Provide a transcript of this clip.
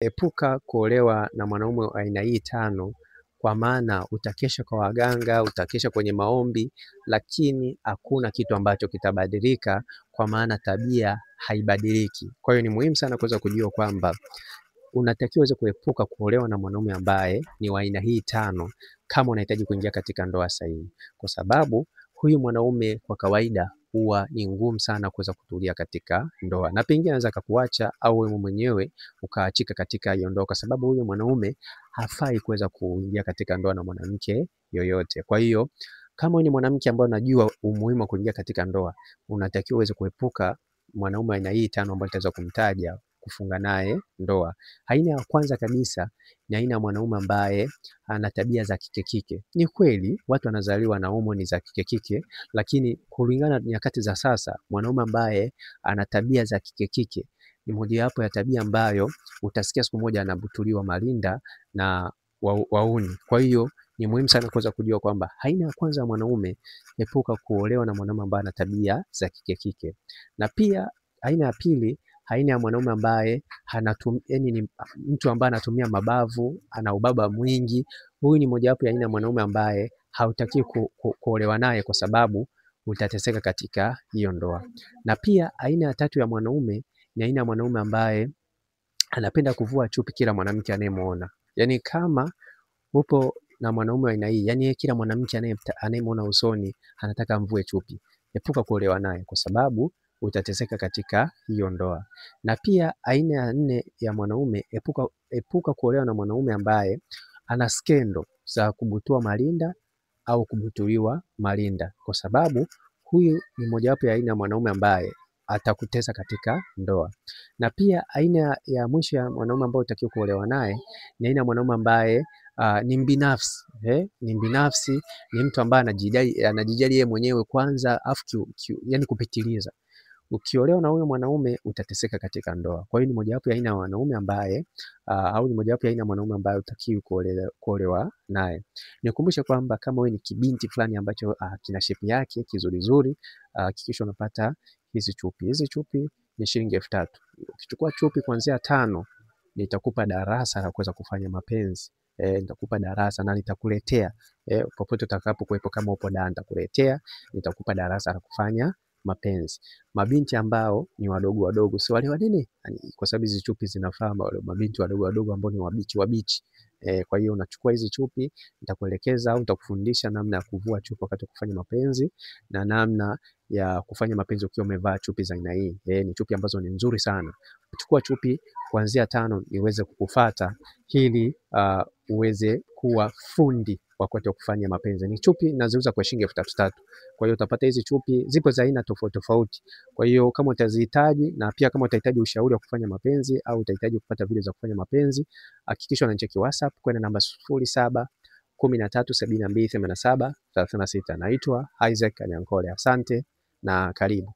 Epuka kuolewa na mwanaume wa aina hii tano, kwa maana utakesha kwa waganga, utakesha kwenye maombi, lakini hakuna kitu ambacho kitabadilika, kwa maana tabia haibadiliki. Kwa hiyo ni muhimu sana kuweza kujua kwamba unatakiwa uweze kuepuka kuolewa na mwanaume ambaye ni wa aina hii tano, kama unahitaji kuingia katika ndoa sahihi, kwa sababu huyu mwanaume kwa kawaida huwa ni ngumu sana kuweza kutulia katika ndoa, na pengine anaweza kukuacha au wewe mwenyewe ukaachika katika hiyo ndoa, kwa sababu huyu mwanaume hafai kuweza kuingia katika ndoa na mwanamke yoyote. Kwa hiyo kama ni mwanamke ambaye unajua umuhimu wa kuingia katika ndoa, unatakiwa uweze kuepuka mwanaume aina hii tano ambayo tutaweza kumtaja kufunga naye ndoa. Aina ya kwanza kabisa ni aina ya mwanaume ambaye ana tabia za kike. Ni kweli watu wanazaliwa na homoni za kike, lakini kulingana na nyakati za sasa, mwanaume ambaye ana tabia za kike ni mojawapo ya tabia ambayo utasikia siku moja anabutuliwa malinda na wauni. Kwa hiyo ni muhimu sana kuweza kujua kwamba aina ya kwanza ya mwanaume, epuka kuolewa na mwanaume ambaye ana tabia za kike. Na pia aina ya pili, aina ya mwanaume ambaye ni mtu ambaye anatumia mabavu, ana ubaba mwingi. Huyu ni mojawapo ya aina ya mwanaume ambaye hautaki kuolewa naye, kwa sababu utateseka katika hiyo ndoa. Na pia aina ya tatu ya mwanaume ni aina ya mwanaume ambaye anapenda kuvua chupi kila mwanamke anayemuona. Yaani kama upo na mwanaume wa aina hii, yaani kila mwanamke anayemuona usoni anataka amvue chupi, epuka kuolewa naye, kwa sababu utateseka katika hiyo ndoa. Na pia aina ya nne ya mwanaume, epuka kuolewa na mwanaume ambaye ana skendo za kubutua malinda au kubutuliwa malinda, kwa sababu huyu ni mojawapo ya aina ya mwanaume ambaye atakutesa katika ndoa. Na pia aina ya mwisho ya mwanaume ambaye utakiwa kuolewa naye ni aina ya mwanaume ambaye ni mbinafsi. Ni mbinafsi, ni mtu ambaye anajijali yeye mwenyewe kwanza, afu yani kupitiliza. Ukiolewa na huyo mwanaume utateseka katika ndoa. Kwa hiyo ni mojawapo ya aina ya wanaume ambaye au ni mojawapo ya aina ya mwanaume ambaye utakiwa kuolewa naye. Nikukumbushe kwamba kama wewe ni kibinti fulani ambacho kina shape yake kizurizuri, hakikisha unapata hizi chupi. Hizi chupi ni shilingi 3000. Ukichukua chupi kuanzia 5, nitakupa darasa la kuweza kufanya mapenzi. Nitakupa darasa na nitakuletea popote utakapokuwepo. Kama upo Dar nitakuletea, nitakupa darasa la kufanya mapenzi. Mabinti ambao ni wadogo, si wale wanene, kwa sababu hizi chupi zinafaa mabinti wadogo ambao ni wabichi. Kwa hiyo unachukua hizi chupi, nitakuelekeza au nitakufundisha namna ya kuvua chupi wakati wa kufanya mapenzi, na namna ya kufanya mapenzi ukiwa umevaa chupi za aina hii. Ni chupi ambazo ni nzuri sana. Chukua chupi kuanzia 5 niweze kukufuata ili uweze kuwa fundi wakati wa kufanya mapenzi. Ni chupi naziuza kwa shilingi 3000. Kwa hiyo utapata hizi chupi, zipo za aina tofauti. Kwa hiyo kama utazihitaji, na pia kama utahitaji ushauri wa kufanya mapenzi au utahitaji kupata video za kufanya mapenzi, hakikisha unanicheki WhatsApp kwenda namba 0713728736. Naitwa Isaac Anyankole. Asante na karibu.